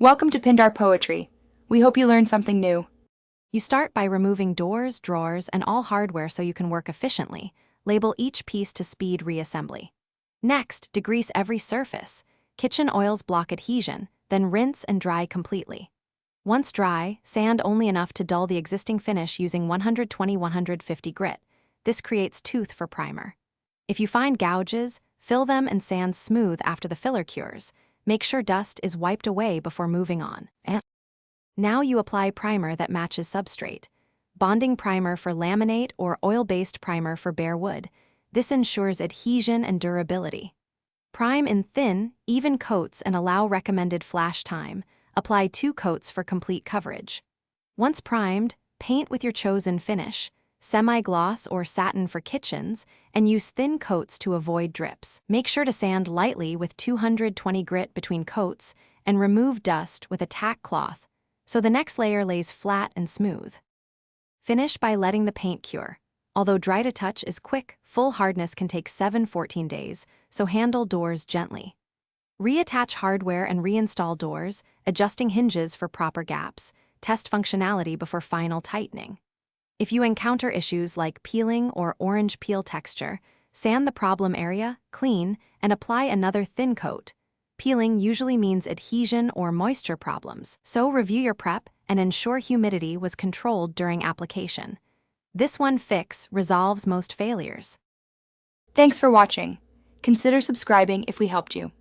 Welcome to Pindar Poetry. We hope you learned something new. You start by removing doors, drawers, and all hardware so you can work efficiently. Label each piece to speed reassembly. Next, degrease every surface. Kitchen oils block adhesion, then rinse and dry completely. Once dry, sand only enough to dull the existing finish using 120-150 grit. This creates tooth for primer. If you find gouges, fill them and sand smooth after the filler cures. Make sure dust is wiped away before moving on. Now you apply primer that matches substrate. Bonding primer for laminate or oil-based primer for bare wood. This ensures adhesion and durability. Prime in thin, even coats and allow recommended flash time. Apply 2 coats for complete coverage. Once primed, paint with your chosen finish, semi-gloss or satin for kitchens, and use thin coats to avoid drips. Make sure to sand lightly with 220 grit between coats and remove dust with a tack cloth so the next layer lays flat and smooth. Finish by letting the paint cure. Although dry to touch is quick, full hardness can take 7-14 days, so handle doors gently. Reattach hardware and reinstall doors, adjusting hinges for proper gaps. Test functionality before final tightening. If you encounter issues like peeling or orange peel texture, sand the problem area, clean, and apply another thin coat. Peeling usually means adhesion or moisture problems, so review your prep and ensure humidity was controlled during application. This one fix resolves most failures. Thanks for watching. Consider subscribing if we helped you.